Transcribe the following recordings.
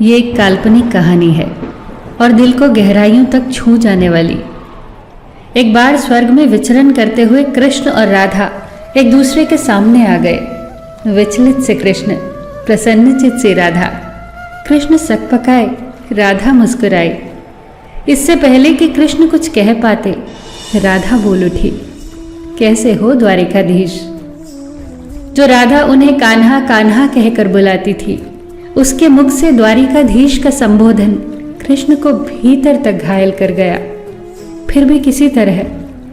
ये एक काल्पनिक कहानी है और दिल को गहराइयों तक छू जाने वाली। एक बार स्वर्ग में विचरण करते हुए कृष्ण और राधा एक दूसरे के सामने आ गए। विचलित से कृष्ण, प्रसन्नचित से राधा। कृष्ण सकपकाए, राधा मुस्कुराई। इससे पहले कि कृष्ण कुछ कह पाते, राधा बोल उठी, कैसे हो द्वारिकाधीश। जो राधा उन्हें कान्हा कान्हा कहकर बुलाती थी, उसके मुख से द्वारिकाधीश का संबोधन कृष्ण को भीतर तक घायल कर गया। फिर भी किसी तरह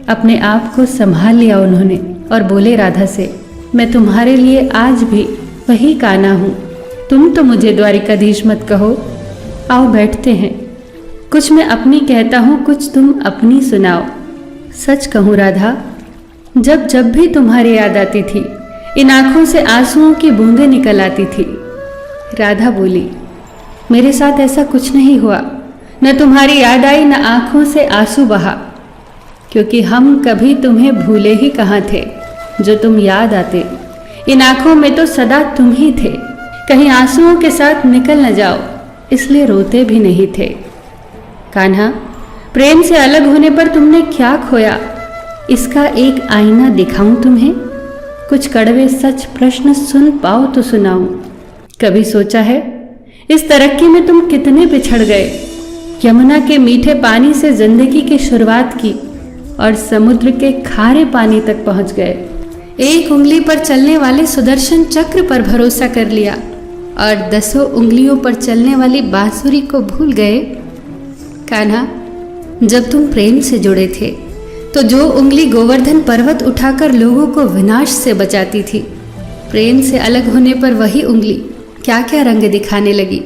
अपने आप को संभाल लिया उन्होंने और बोले राधा से, मैं तुम्हारे लिए आज भी वही कान्हा हूँ। तुम तो मुझे द्वारिकाधीश मत कहो। आओ बैठते हैं। कुछ मैं अपनी कहता हूँ, कुछ तुम अपनी सुनाओ। सच कहूँ राधा, जब जब भी तुम्हारी याद आती थी, इन आंखों से आंसुओं की बूंदें निकल आती थी। राधा बोली, मेरे साथ ऐसा कुछ नहीं हुआ। न तुम्हारी याद आई, न आंखों से आंसू बहा, क्योंकि हम कभी तुम्हें भूले ही कहाँ थे। जो तुम याद आते, इन आंखों में तो सदा तुम ही थे। कहीं आंसुओं के साथ निकल न जाओ, इसलिए रोते भी नहीं थे। कान्हा, प्रेम से अलग होने पर तुमने क्या खोया, इसका एक आईना दिखाऊं तुम्हें। कुछ कड़वे सच प्रश्न सुन पाओ तो सुनाऊं। कभी सोचा है इस तरक्की में तुम कितने पिछड़ गए। यमुना के मीठे पानी से जिंदगी की शुरुआत की और समुद्र के खारे पानी तक पहुंच गए। एक उंगली पर चलने वाले सुदर्शन चक्र पर भरोसा कर लिया और 10 उंगलियों पर चलने वाली बांसुरी को भूल गए। कान्हा, जब तुम प्रेम से जुड़े थे तो जो उंगली गोवर्धन पर्वत उठाकर लोगों को विनाश से बचाती थी, प्रेम से अलग होने पर वही उंगली क्या क्या रंग दिखाने लगी।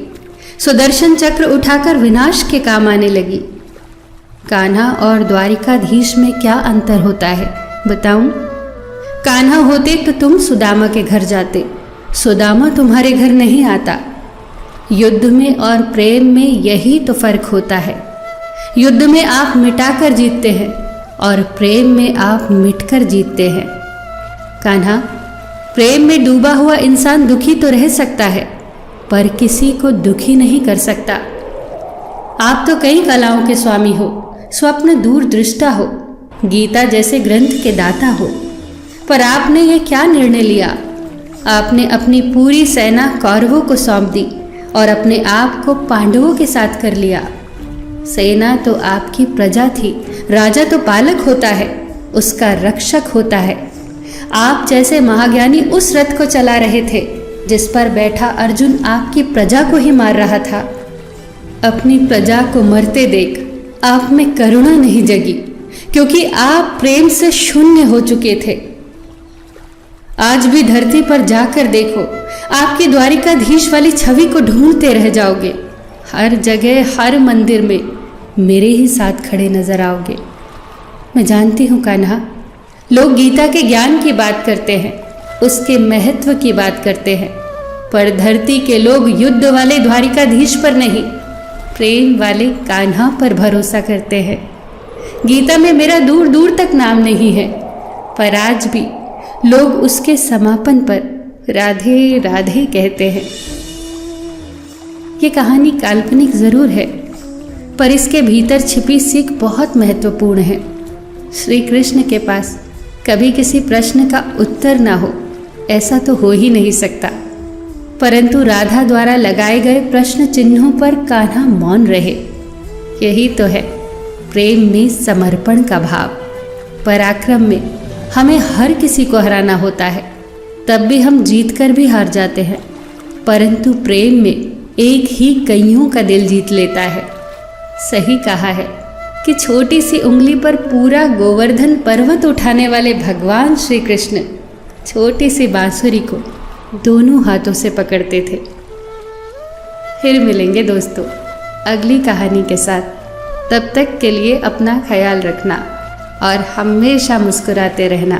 सुदर्शन चक्र उठाकर विनाश के काम आने लगी। कान्हा और द्वारिकाधीश में क्या अंतर होता है बताऊं? कान्हा होते तो तुम सुदामा के घर जाते, सुदामा तुम्हारे घर नहीं आता। युद्ध में और प्रेम में यही तो फर्क होता है। युद्ध में आप मिटाकर जीतते हैं और प्रेम में आप मिटकर जीतते हैं। कान्हा, प्रेम में डूबा हुआ इंसान दुखी तो रह सकता है, पर किसी को दुखी नहीं कर सकता। आप तो कई कलाओं के स्वामी हो, स्वप्न दूरदृष्टा हो, गीता जैसे ग्रंथ के दाता हो, पर आपने ये क्या निर्णय लिया? आपने अपनी पूरी सेना कौरवों को सौंप दी और अपने आप को पांडवों के साथ कर लिया। सेना तो आपकी प्रजा थी, राजा तो पालक होता है, उसका रक्षक होता है। आप जैसे महाज्ञानी उस रथ को चला रहे थे जिस पर बैठा अर्जुन आपकी प्रजा को ही मार रहा था। अपनी प्रजा को मरते देख आप में करुणा नहीं जगी, क्योंकि आप प्रेम से शून्य हो चुके थे। आज भी धरती पर जाकर देखो, आपकी द्वारिकाधीश वाली छवि को ढूंढते रह जाओगे। हर जगह, हर मंदिर में मेरे ही साथ खड़े नजर आओगे। मैं जानती हूँ कान्हा, लोग गीता के ज्ञान की बात करते हैं, उसके महत्व की बात करते हैं, पर धरती के लोग युद्ध वाले द्वारिकाधीश पर नहीं, प्रेम वाले कान्हा पर भरोसा करते हैं। गीता में मेरा दूर दूर तक नाम नहीं है, पर आज भी लोग उसके समापन पर राधे राधे कहते हैं। ये कहानी काल्पनिक जरूर है, पर इसके भीतर छिपी सीख बहुत महत्वपूर्ण है। श्री कृष्ण के पास कभी किसी प्रश्न का उत्तर ना हो, ऐसा तो हो ही नहीं सकता, परंतु राधा द्वारा लगाए गए प्रश्न चिन्हों पर कान्हा मौन रहे। यही तो है प्रेम में समर्पण का भाव। पराक्रम में हमें हर किसी को हराना होता है, तब भी हम जीत कर भी हार जाते हैं, परंतु प्रेम में एक ही कईयों का दिल जीत लेता है। सही कहा है कि छोटी सी उंगली पर पूरा गोवर्धन पर्वत उठाने वाले भगवान श्री कृष्ण छोटी सी बांसुरी को दोनों हाथों से पकड़ते थे। फिर मिलेंगे दोस्तों अगली कहानी के साथ। तब तक के लिए अपना ख्याल रखना और हमेशा मुस्कुराते रहना।